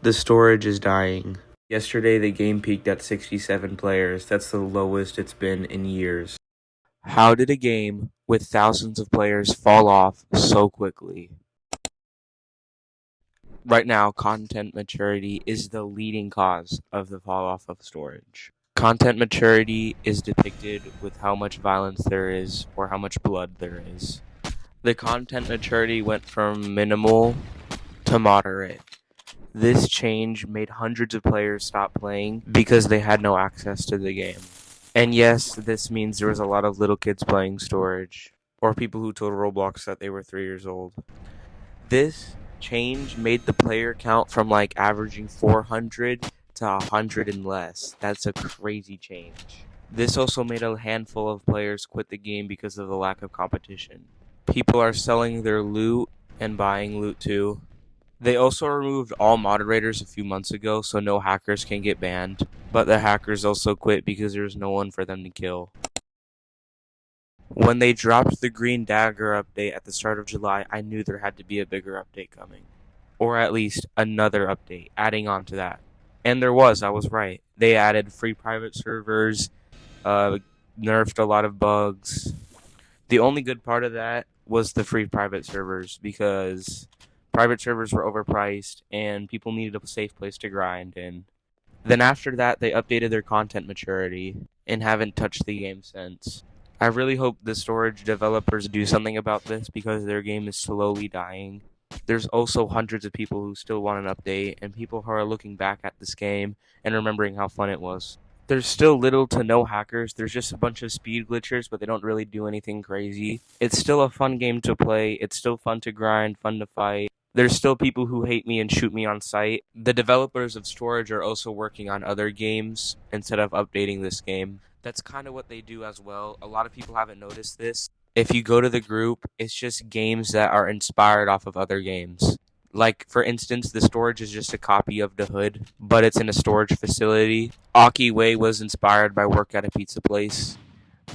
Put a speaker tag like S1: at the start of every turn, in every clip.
S1: The storage is dying. Yesterday, the game peaked at 67 players. That's the lowest it's been in years. How did a game with thousands of players fall off so quickly? Right now, content maturity is the leading cause of the fall off of storage. Content maturity is depicted with how much violence there is or how much blood there is. The content maturity went from minimal to moderate. This change made hundreds of players stop playing because they had no access to the game. And yes, this means there was a lot of little kids playing storage, or people who told Roblox that they were 3 years old. This change made the player count from like averaging 400 to 100 and less. That's a crazy change. This also made a handful of players quit the game because of the lack of competition. People are selling their loot and buying loot too. They also removed all moderators a few months ago so no hackers can get banned, but the hackers also quit because there's no one for them to kill. When they dropped the Green Dagger update at the start of July, I knew there had to be a bigger update coming. Or at least another update, adding on to that. And there was, I was right. They added free private servers, nerfed a lot of bugs. The only good part of that was the free private servers, because private servers were overpriced and people needed a safe place to grind in. Then after that, they updated their content maturity and haven't touched the game since. I really hope the storage developers do something about this because their game is slowly dying. There's also hundreds of people who still want an update and people who are looking back at this game and remembering how fun it was. There's still little to no hackers. There's just a bunch of speed glitchers, but they don't really do anything crazy. It's still a fun game to play. It's still fun to grind, fun to fight. There's still people who hate me and shoot me on sight. The developers of storage are also working on other games instead of updating this game. That's kind of what they do as well. A lot of people haven't noticed this. If you go to the group, it's just games that are inspired off of other games. Like, for instance, the storage is just a copy of the hood, but it's in a storage facility. Aki Way was inspired by work at a pizza place.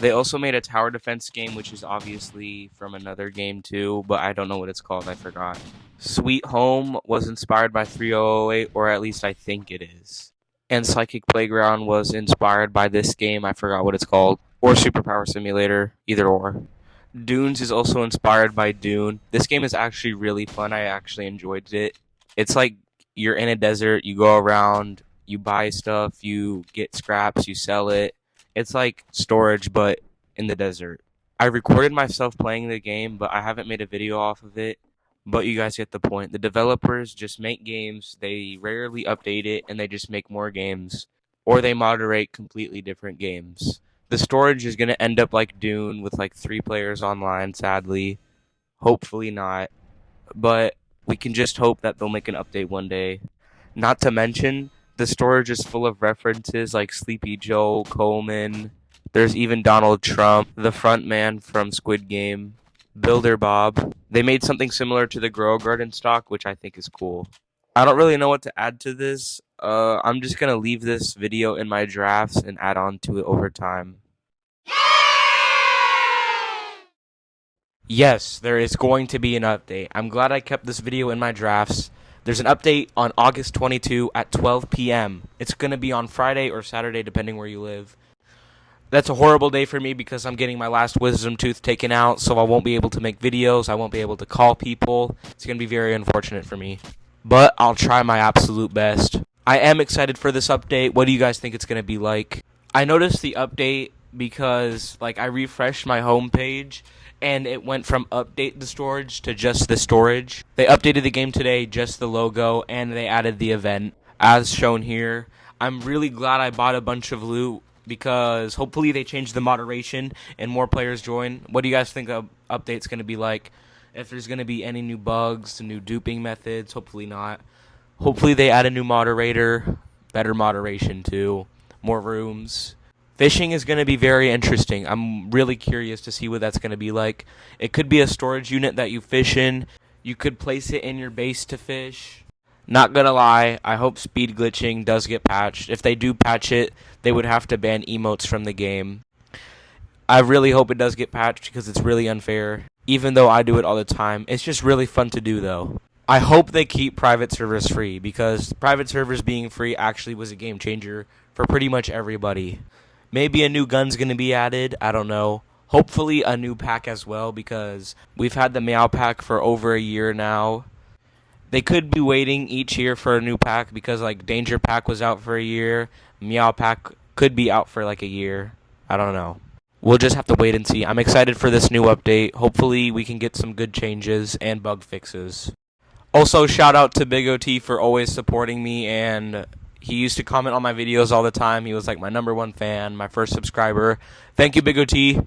S1: They also made a tower defense game, which is obviously from another game too, but I don't know what it's called, I forgot. Sweet Home was inspired by 3008, or at least I think it is. And Psychic Playground was inspired by this game, I forgot what it's called, or Superpower Simulator, either or. Dunes is also inspired by Dune. This game is actually really fun, I actually enjoyed it. It's like you're in a desert, you go around, you buy stuff, you get scraps, you sell it. It's like storage, but in the desert. I recorded myself playing the game, but I haven't made a video off of it. But you guys get the point. The developers just make games, they rarely update it, and they just make more games. Or they moderate completely different games. The storage is going to end up like Dune with like 3 players online, sadly. Hopefully not. But we can just hope that they'll make an update one day. Not to mention, the storage is full of references like Sleepy Joe, Coleman. There's even Donald Trump, the front man from Squid Game. Builder Bob. They made something similar to the Grow Garden stock, which I think is cool. I don't really know what to add to this. I'm just gonna leave this video in my drafts and add on to it over time. Yes, there is going to be an update. I'm glad I kept this video in my drafts. There's an update on August 22 at 12 p.m. It's gonna be on Friday or Saturday, depending where you live. That's a horrible day for me because I'm getting my last wisdom tooth taken out, so I won't be able to make videos, I won't be able to call people. It's going to be very unfortunate for me. But I'll try my absolute best. I am excited for this update. What do you guys think it's going to be like? I noticed the update because I refreshed my homepage and it went from update the storage to just the storage. They updated the game today, just the logo, and they added the event as shown here. I'm really glad I bought a bunch of loot, because hopefully they change the moderation and more players join. What do you guys think the update's going to be like? If there's going to be any new bugs, new duping methods, hopefully not. Hopefully they add a new moderator, better moderation too, more rooms. Fishing is going to be very interesting. I'm really curious to see what that's going to be like. It could be a storage unit that you fish in. You could place it in your base to fish. Not gonna lie, I hope speed glitching does get patched. If they do patch it, they would have to ban emotes from the game. I really hope it does get patched because it's really unfair. Even though I do it all the time, it's just really fun to do though. I hope they keep private servers free, because private servers being free actually was a game changer for pretty much everybody. Maybe a new gun's going to be added, I don't know. Hopefully a new pack as well, because we've had the Meow pack for over a year now. They could be waiting each year for a new pack, because like Danger Pack was out for a year. Meow Pack could be out for like a year. I don't know. We'll just have to wait and see. I'm excited for this new update. Hopefully we can get some good changes and bug fixes. Also, shout out to Big OT for always supporting me, and he used to comment on my videos all the time. He was like my #1 fan, my first subscriber. Thank you, Big OT.